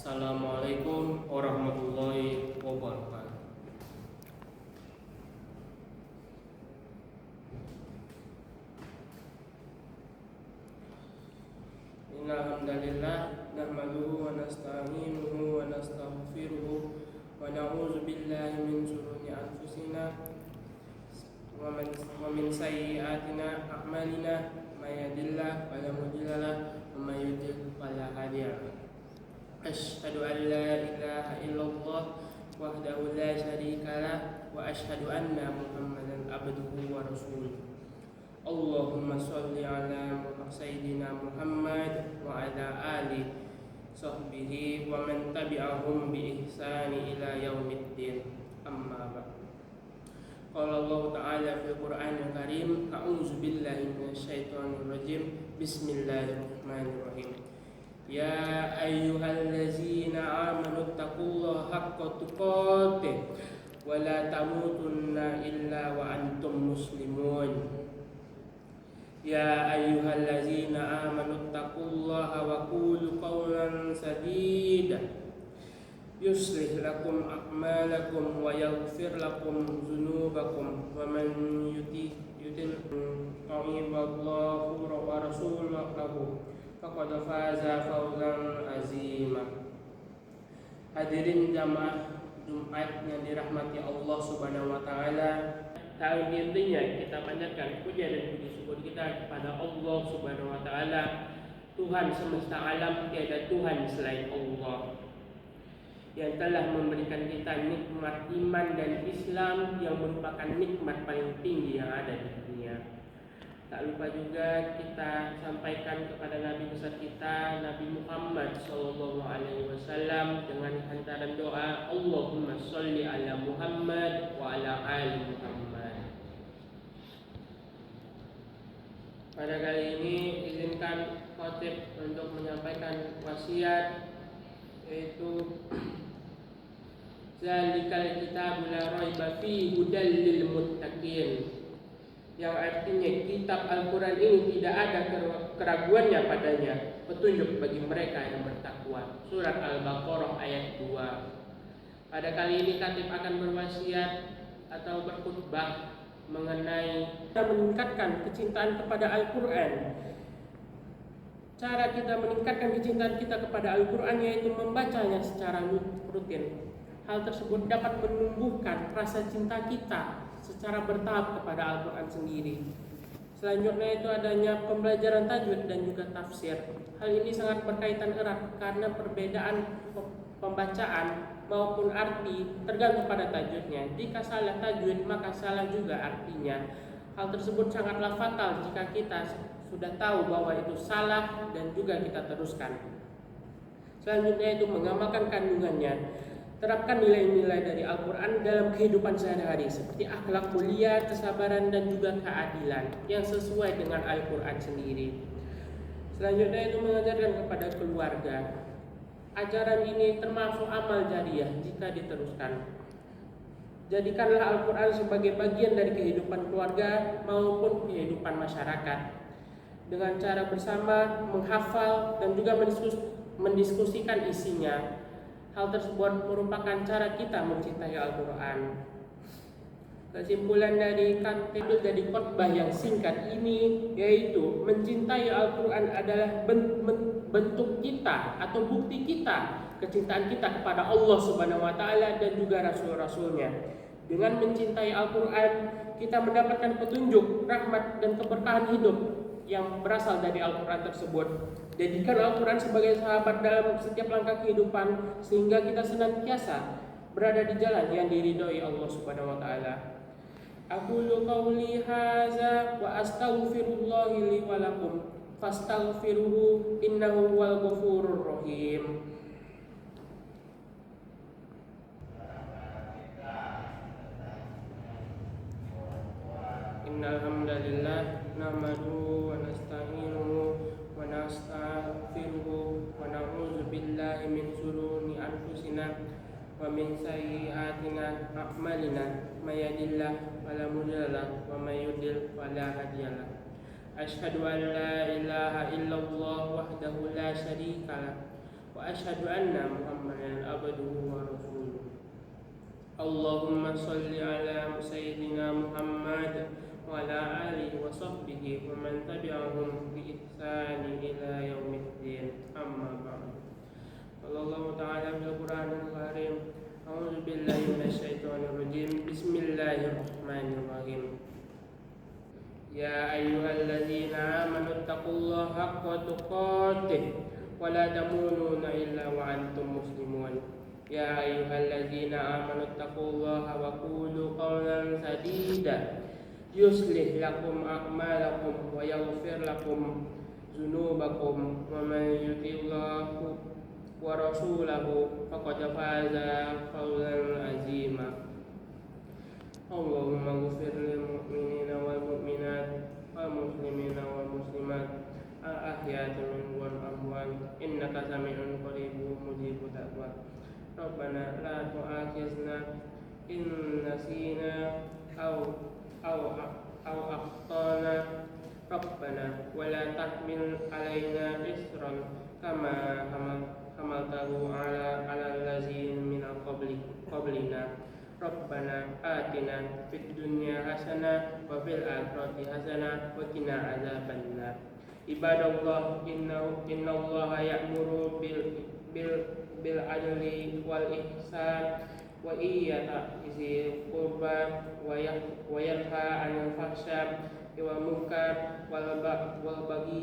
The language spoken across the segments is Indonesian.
Assalamualaikum warahmatullahi wabarakatuh. Innal hamdalillah nahmaduhu wa nasta'inuhu wa nastaghfiruhu wa na'udzu billahi min shururi anfusina wa min sayyi'atina a'malina may yahdihillahu fala mudilla lahu wa may yudlil fala hadiya lahu. Asyhadu an la ilaha illallah wahdahu la syarika lah wa asyhadu anna Muhammadan abduhu wa rasuluh. Allahumma sholli ala sayyidina Muhammad wa ala ali sahbihi wa man tabi'ahum bi ihsani ila yaumiddin. Amma ba'd. Qala Allah ta'ala fil Qur'anil Karim, a'udzu billahi minasyaitonir rajim. Bismillahirrahmanirrahim. Ya ayyuhallazina amanu taqullaha haqqa tuqatih wa la tamutunna illa wa antum muslimun. Ya ayyuhallazina amanu taqullaha wa qulu qawlan sadida yuslih lakum a'malakum wa yaghfir lakum dzunubakum wa man yutil qawiyallahu wa rasulahu faqad faza fawzan azima. Hadirin jamaah Jumat yang dirahmati Allah Subhanahu wa taala, tahun intinya kita panjatkan puja dan puji syukur kita kepada Allah Subhanahu wa taala, Tuhan semesta alam, tiada Tuhan selain Allah, yang telah memberikan kita nikmat iman dan Islam yang merupakan nikmat paling tinggi yang ada di dunia. Tak lupa juga kita sampaikan kepada Nabi besar kita, Nabi Muhammad SAW, dengan hantaran doa Allahumma sholli ala Muhammad wa ala ali Muhammad. Pada kali ini izinkan khotib untuk menyampaikan wasiat, yaitu zalikal kitabul la raiba fihi hudal lil muttaqin, yang artinya kitab Al-Quran ini tidak ada keraguannya padanya, petunjuk bagi mereka yang bertakwa. Surat Al-Baqarah ayat 2. Pada kali ini khatib akan berwasiat atau berkhutbah mengenai kita meningkatkan kecintaan kepada Al-Quran. Cara kita meningkatkan kecintaan kita kepada Al-Quran yaitu membacanya secara rutin. Hal tersebut dapat menumbuhkan rasa cinta kita secara bertahap kepada Al-Quran sendiri. Selanjutnya itu adanya pembelajaran tajwid dan juga tafsir. Hal ini sangat berkaitan erat karena perbedaan pembacaan maupun arti tergantung pada tajwidnya. Jika salah tajwid maka salah juga artinya. Hal tersebut sangatlah fatal jika kita sudah tahu bahwa itu salah dan juga kita teruskan. Selanjutnya itu mengamalkan kandungannya. Terapkan nilai-nilai dari Al-Quran dalam kehidupan sehari-hari seperti akhlak mulia, kesabaran dan juga keadilan yang sesuai dengan Al-Quran sendiri. Selanjutnya itu mengajarkan kepada keluarga. Ajaran ini termasuk amal jariah jika diteruskan. Jadikanlah Al-Quran sebagai bagian dari kehidupan keluarga maupun kehidupan masyarakat, dengan cara bersama menghafal dan juga mendiskusikan isinya. Hal tersebut merupakan cara kita mencintai Al-Quran. Kesimpulan dari khotbah yang singkat ini yaitu mencintai Al-Quran adalah bentuk kita atau bukti kita kecintaan kita kepada Allah Subhanahu wa taala dan juga rasul-rasulnya. Dengan mencintai Al-Quran kita mendapatkan petunjuk, rahmat dan keberkahan hidup yang berasal dari Al-Quran tersebut. Jadikan Al-Quran sebagai sahabat dalam setiap langkah kehidupan sehingga kita senantiasa berada di jalan yang diridhoi Allah Subhanahu wa taala. Aqulu qawli hadza wa astaghfirullahi li wa lakum fastaghfiruhu innahu huwal ghafurur rahim. Innal hamdalillah nahmaduhu wa nasta'inuhu wa nastaghfiruhu wa na'udzu billahi min shururi anfusina wa min sayyi'atina a'malina may yahdihillahu fala mudilla lahu wa may yudlil fala hadiya lahu. Asyhadu an la ilaha illallah wahdahu la syarika lah wa وأشهد أن محمدا عبده ورسوله. اللهم صل على سيدنا محمد وعلى آله وصحبه ومن تبعهم بإحسان إلى يوم الدين. أما بعد. قال الله تعالى في القرآن الكريم: أعوذ بالله من الشيطان الرجيم. بسم الله الرحمن الرحيم. يا أيها الذين آمنوا اتقوا الله حق تقاته ولا تموتن إلا وأنتم مسلمون. يا أيها الذين آمنوا اتقوا الله وقولوا قولا سديدا يصلح لكم أعمالكم ويغفر لكم ذنوبكم ومن يطع الله ورسوله فقد فاز فوزا عظيما. اللهم اغفر للمؤمنين والمؤمنات والمسلمين والمسلمات الأحياء منهم والأموات إنك سميع قريب مجيب الدعوات. ربنا لا تؤاخذنا إن نسينا أو أخطأنا ربنا ولا تحمل علينا إصرا كما حملته على الذين من قبلنا. ربنا آتنا في الدنيا حسنة وفي الآخرة حسنة وقنا عذاب النار. عباد الله إن الله يأمر بالعدل والإحسان وإيتاء ذي القربى وينهى عن الفحشاء والمنكر والبغي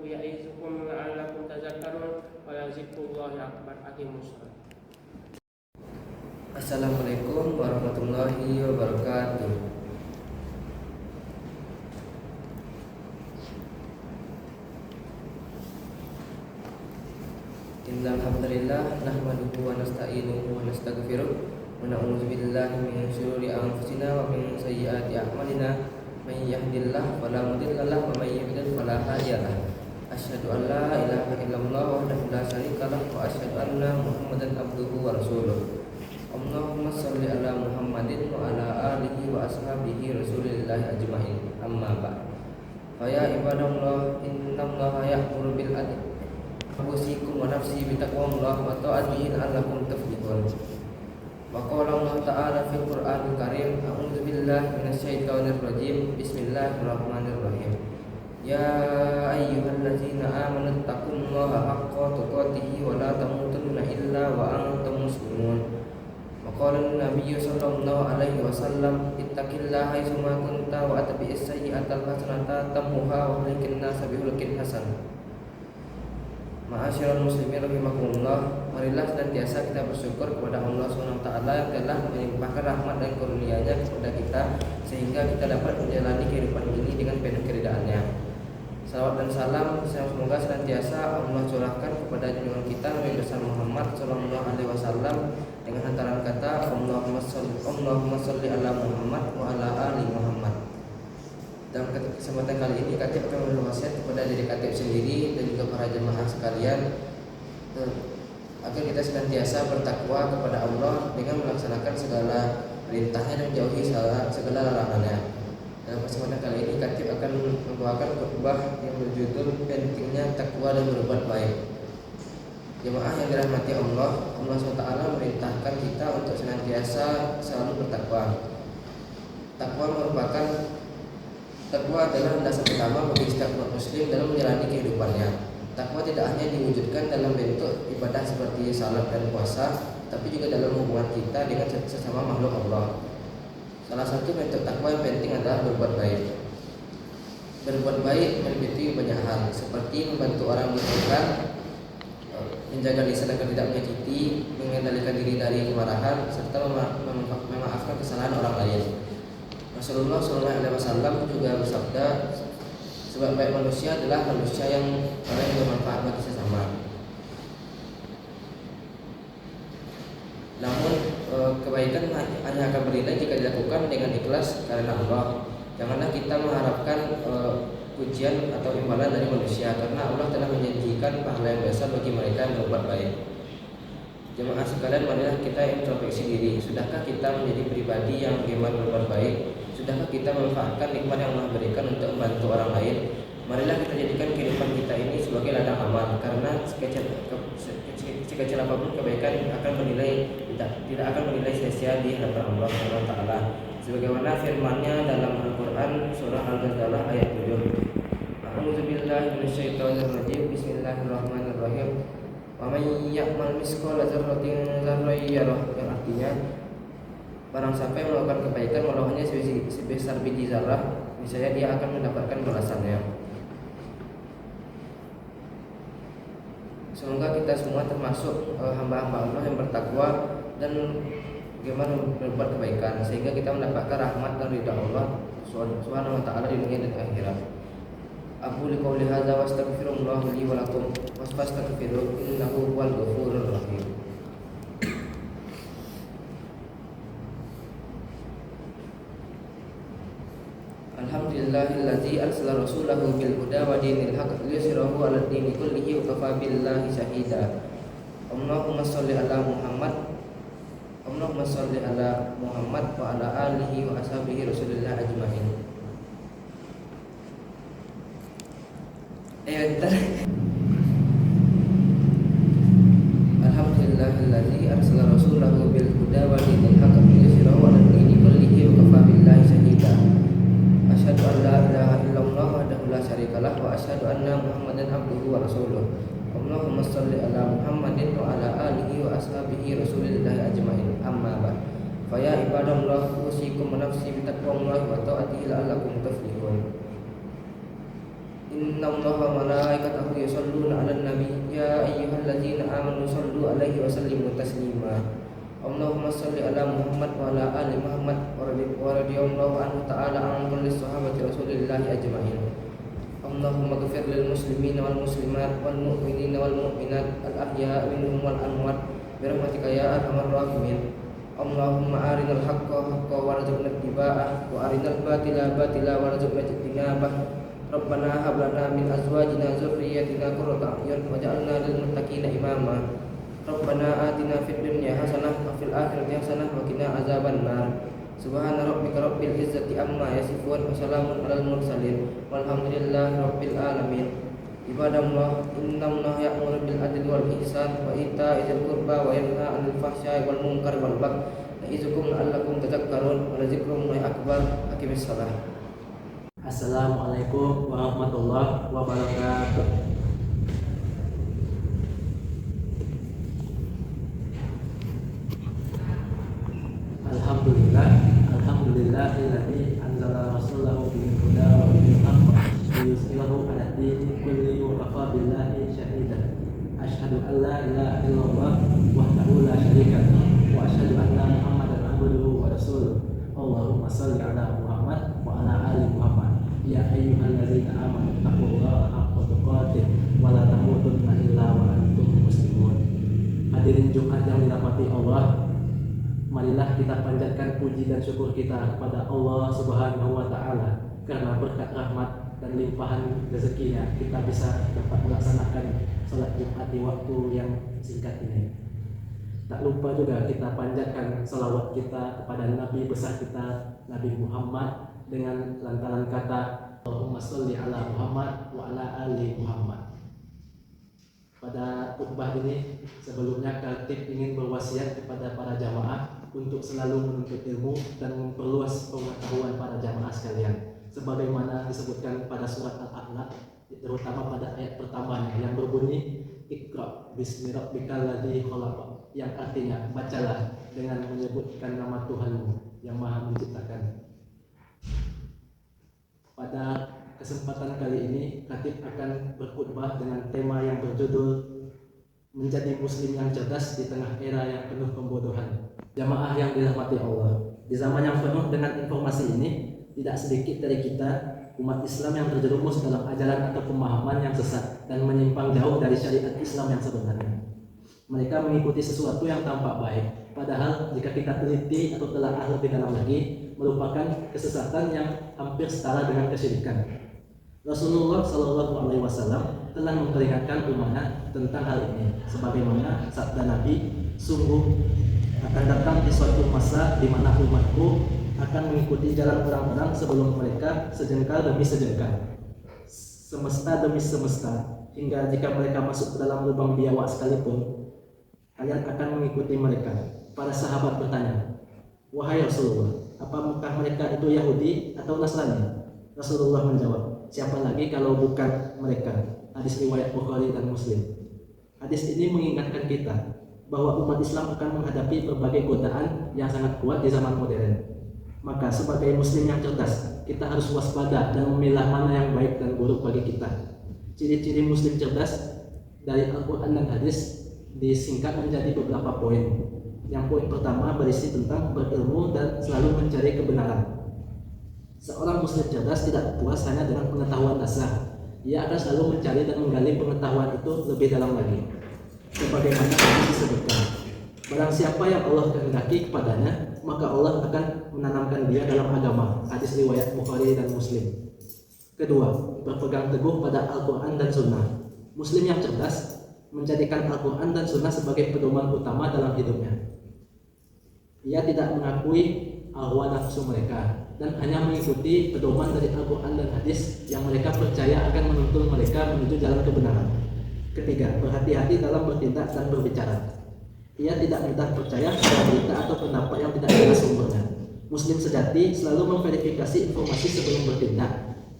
يعظكم لعلكم تذكرون ولذكر الله أكبر. أقيموا الصلاة. Assalamualaikum warahmatullahi wabarakatuh. Innal hamdalillah nahmaduhu wa nasta'inuhu wa nastaghfiruh wa na'udzu billahi min shururi anfusina wa min sayyiati a'malina. May yahdihillahu fala mudilla lahu wa may yudlil fala hadiya lahu. Asyhadu an la ilaha illallah wahdahu la syarika lahu wa asyhadu anna Muhammadan abduhu wa rasuluh. Allahumma sholli ala Muhammadin wa ala alihi wa ashabihi Rasulillah ajma'in. Amma ba'd. Fa ya ibadallah, innallaha ya'muru bil adli usikum wa nafsi bi taqwallah wa ta'atihi la'allakum tuflihun. Wa qala Allah ta'ala fil Qur'anil Karim: A'udzu billahi minasyaitonir rajim. Bismillahirrahmanirrahim. Ya ayyuhallazina amanu taqullaha haqqa tuqatih wa la tamutunna illa wa antum muslimun. Qala an-nabiy sallallahu alaihi wasallam: ittaqillaha haitsu ma kunta wa atbi'is sayyi'atal hasanata tamhuha wa khaliqin nas bi khuluqin hasan. Ma'asyiral muslimin rahimakumullah, marilah senantiasa kita bersyukur kepada Allah Subhanahu wa taala yang telah melimpahkan rahmat dan karunia-Nya kepada kita sehingga kita dapat menjalani kehidupan ini dengan penuh keridaan-Nya. Salawat dan salam semoga senantiasa Allah curahkan kepada junjungan kita Nabi besar Muhammad sallallahu alaihi wasallam dengan hantaran kata Allahumma sholli ala Muhammad wa ala ali Muhammad. Dalam kesempatan kali ini Katib akan memberi wasiat kepada diri Katib sendiri dan juga para jemaah sekalian agar kita senantiasa bertakwa kepada Allah dengan melaksanakan segala perintahnya dan jauhi segala larangannya. Dalam kesempatan kali ini Katib akan membawakan khutbah yang berjudul pentingnya takwa dan berbuat baik. Jemaah yang dirahmati Allah SWT memerintahkan kita untuk senantiasa selalu bertakwa. Takwa adalah dasar utama bagi setiap umat muslim dalam menjalani kehidupannya. Takwa tidak hanya diwujudkan dalam bentuk ibadah seperti salat dan puasa, tapi juga dalam hubungan kita dengan sesama makhluk Allah. Salah satu bentuk takwa yang penting adalah berbuat baik. Berbuat baik meliputi banyak hal, seperti membantu orang membutuhkan, menjaga lisan agar tidak menyakiti, mengendalikan diri dari kemarahan, serta memaafkan kesalahan orang lain. Rasulullah SAW juga bersabda, sebaik-baik manusia adalah manusia yang bermanfaat bagi sesama. Namun kebaikan hanya akan bernilai jika dilakukan dengan ikhlas karena Allah. Janganlah kita mengharapkan pujian atau imbalan dari manusia, karena Allah telah menjanjikan pahala yang besar bagi mereka yang berbuat baik. Jemaah sekalian, marilah kita introspeksi diri. Sudahkah kita menjadi pribadi yang gemar berbuat baik? Sudahkah kita memanfaatkan nikmat yang Allah berikan untuk membantu orang lain? Marilah kita jadikan kehidupan kita ini sebagai ladang amal, karena sekecil apapun kebaikan akan tidak akan menilai sia-sia di hadapan Allah Subhanahu wa taala. Sebagaimana firman-Nya dalam Al-Qur'an surah Al-Ghazallah ayat 7. A'udzubillahi minasyaitonirrajim. Bismillahirrahmanirrahim. Wa may ya'mal mithqala dzarratin dzarran yarah, yang artinya barang siapa yang melakukan kebaikan walau hanya sebesar biji zarah, niscaya dia akan mendapatkan balasannya. Semoga kita semua termasuk hamba-hamba Allah yang bertakwa dan bagaimana berbuat kebaikan, sehingga kita mendapatkan rahmat dan ridha Allah Subhanahu wa taala di dunia dan akhirat. Aku liqauli hadza wa astaghfirullah li wa lakum wastaghfiruhu innahu huwal ghafurur rahim. Alhamdulillahillazi arsala rasulahu bil huda wa dinil haqq liyuzhirahu 'alad dini kullihi wa kafa billahi shahida. Allahumma shalli ala Muhammad wa ala alihi wa ashabihi Rasulillah ajmain. Alhamdulillahillazi arsala rasulahu bil huda wa dinil haqq liyuzhirahu 'alad dini kullihi wa kafa billahi shahida. Asyhadu an la ilaha illallah wahdahu la syarikalah wa asyhadu anna Muhammadan abduhu wa rasuluh. Allahumma shalli ala Muhammadin wa ala alihi wa ashabihi Rasulillah ajmain. Amma ba'd. Fa ya ibadallah, usikum wa nafsi bi taqwallahi wa ta'atihi la'allakum tuflihun. Innallaha wa malaikatahu yusholluna 'alan nabi ya ayyuhalladzina amanu shallu 'alaihi wa sallimu taslima. Allahumma shalli ala Muhammad wa ala ali Muhammad wa radhiyallahu anhu ta'ala an kulli sahabati Rasulillah ajma'in. Allahumma ghfir lil muslimina wal muslimat wal mu'minina wal mu'minat al ahya'i minhum wal amwat bi rahmatika ya arhamar rahimin. Allahumma arinal haqqa haqqan warzuqna ittiba'ah wa arinal batila batila warzuqna ijtinabah. Rabbana hab lana min azwajina dzurriyyatina qurrata a'yun waj'alna lil muttaqina imama. Rabbana atina fid dunya hasanah wa fil akhirati hasanah wa qina azabannar. Subhana rabbika rabbil izzati amma yasifun wa salamun alal mursalin walhamdulillahi rabbil alamin. Ibadallah, innallaha ya'muru bil adli wal ihsan wa ita'i dzil qurba wa yanha 'anil fahsya'i wal munkari wal baghi ya'izukum la'allakum tadhakkarun wa lazikrullahi akbar. Aqimis shalah. Assalamualaikum warahmatullahi wabarakatuh. Alhamdulillahilladzi anzala rasulahu bil huda wa dinil haqq liyuzhirahu 'alad dini kullihi wa kafa billahi shahida. Asyhadu an la ilaha illallah wahdahu la syarika lah wa asyhadu anna Muhammadan abduhu wa rasuluh. Allahumma shalli ala Muhammad wa ala ali Muhammad. Ya ayyuhalladzina amanu taqullaha haqqa tuqatih wa la tamutunna illa wa antum muslimun. Hadirin Jumat yang dirahmati Allah, marilah kita panjatkan puji dan syukur kita kepada Allah Subhanahu wa taala karena berkat rahmat dan limpahan rezekinya kita bisa dapat melaksanakan salat Jumat di waktu yang singkat ini. Tak lupa juga kita panjatkan salawat kita kepada Nabi besar kita, Nabi Muhammad, dengan lantaran kata Allahumma sholli ala Muhammad wa ala ali Muhammad. Pada khutbah ini sebelumnya Khatib ingin berwasiat kepada para jamaah untuk selalu menuntut ilmu dan memperluas pengetahuan para jamaah sekalian, sebagaimana disebutkan pada surat Al-A'la, terutama pada ayat pertamanya yang berbunyi Iqra bismi rabbikal ladzi khalaq, yang artinya bacalah dengan menyebutkan nama Tuhanmu yang Maha Menciptakan. Pada kesempatan kali ini Khatib akan berkhutbah dengan tema yang berjudul Menjadi Muslim yang Cerdas di Tengah Era yang Penuh Pembodohan. Jamaah yang dirahmati Allah, di zaman yang penuh dengan informasi ini, tidak sedikit dari kita umat Islam yang terjerumus dalam ajaran atau pemahaman yang sesat dan menyimpang jauh dari syariat Islam yang sebenarnya. Mereka mengikuti sesuatu yang tampak baik, padahal jika kita teliti atau telaah lebih dalam lagi, merupakan kesesatan yang hampir setara dengan kesyirikan. Rasulullah SAW telah memperingatkan umatnya tentang hal ini, sebagaimana sabda Nabi, sungguh akan datang di suatu masa di mana umatku akan mengikuti jalan orang-orang sebelum mereka sejengkal demi sejengkal. semesta demi semesta, hingga jika mereka masuk ke dalam lubang biawak sekalipun, kalian akan mengikuti mereka. Para sahabat bertanya, wahai Rasulullah, apakah mereka itu Yahudi atau Nasrani? Rasulullah menjawab, siapa lagi kalau bukan mereka? Hadis riwayat Bukhari dan Muslim. Hadis ini mengingatkan kita bahwa umat Islam akan menghadapi berbagai godaan yang sangat kuat di zaman modern. Maka sebagai muslim yang cerdas, kita harus waspada dan memilah mana yang baik dan buruk bagi kita. Ciri-ciri muslim cerdas dari Al-Quran dan hadis disingkat menjadi beberapa poin. Yang poin pertama berisi tentang berilmu dan selalu mencari kebenaran. Seorang muslim cerdas tidak puas hanya dengan pengetahuan dasar. Ia akan selalu mencari dan menggali pengetahuan itu lebih dalam lagi. Sebagaimana yang disebutkan, barang siapa yang Allah kehendaki kepadanya, maka Allah akan menanamkan dia dalam agama. Hadis riwayat Bukhari dan Muslim. Kedua, berpegang teguh pada Al-Quran dan Sunnah. Muslim yang cerdas menjadikan Al-Quran dan Sunnah sebagai pedoman utama dalam hidupnya. Ia tidak mengakui hawa nafsu mereka dan hanya mengikuti pedoman dari Al-Quran dan hadis yang mereka percaya akan menuntun mereka menuju jalan kebenaran. Ketiga, berhati-hati dalam bertindak dan berbicara. Ia tidak mudah percaya pada berita atau pendapat yang tidak jelas sumbernya. Muslim sejati selalu memverifikasi informasi sebelum bertindak,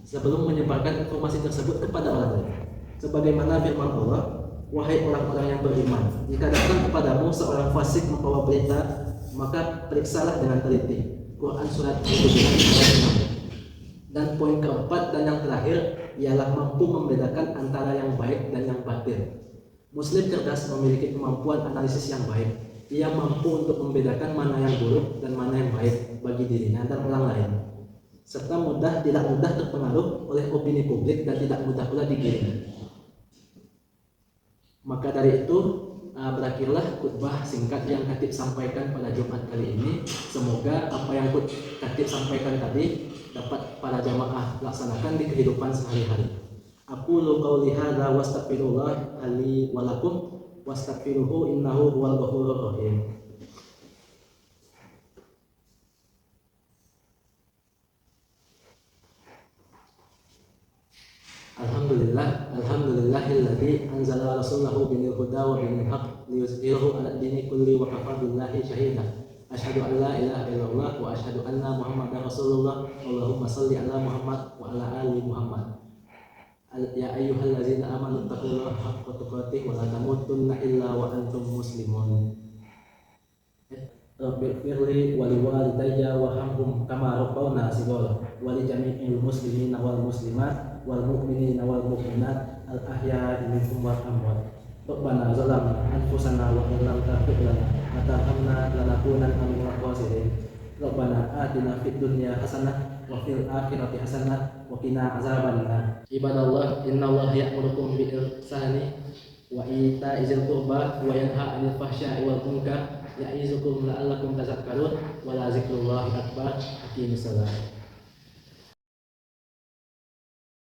sebelum menyebarkan informasi tersebut kepada orang lain. Sebagaimana firman Allah, wahai orang-orang yang beriman, jika datang kepadamu seorang fasik membawa berita, maka periksalah dengan teliti. Quran surat 7 ayat 6. Dan poin keempat dan yang terakhir ialah mampu membedakan antara yang baik dan yang batil. Muslim cerdas memiliki kemampuan analisis yang baik. Ia mampu untuk membedakan mana yang buruk dan mana yang baik bagi dirinya dan orang lain, serta tidak mudah terpengaruh oleh opini publik dan tidak mudah pula digiring. Maka dari itu berakhirlah khutbah singkat yang Khatib sampaikan pada Jumat kali ini. Semoga apa yang Khatib sampaikan tadi dapat para jamaah laksanakan di kehidupan sehari-hari. Aqulu qauli hadza wastaghfirullah li wa lakum wastaghfiruhu innahu huwal ghafurur rahim. Alhamdulillahilladzi anzala rasulahu bil huda wa bil haqq liyuzhirahu 'ala dini kulli wa kafa billahi shahida. Asyhadu an la ilaha illallah wa asyhadu anna Muhammadar Rasulullah. Allahumma shalli ala Muhammad wa ala ali Muhammad. Ya ayyuhallazina amanu taqullaha haqqa tuqatih wa la tamutunna illa wa antum muslimun. Rabbighfirli wa liwalidayya warhamhum kama rabbawna shighara wa li jami'il muslimina wal muslimat wal mu'minina wal mu'minat al ahya'i minhum wal amwat. Rabbana zalamna anfusana wa in lam taghfir lana wa tarhamna lanakunanna minal khasirin. Rabbana atina fid dunya hasanah wa fil akhirati hasanah wa qina azabannar. Ibadallah, innallaha ya'murukum bil ihsani wa ita'izil qurba wa yanha 'anil fahsya'i wal munkar ya'izukum la'allakum tadhakkarun wa la dzikrullahi akbar. Aqimissalah.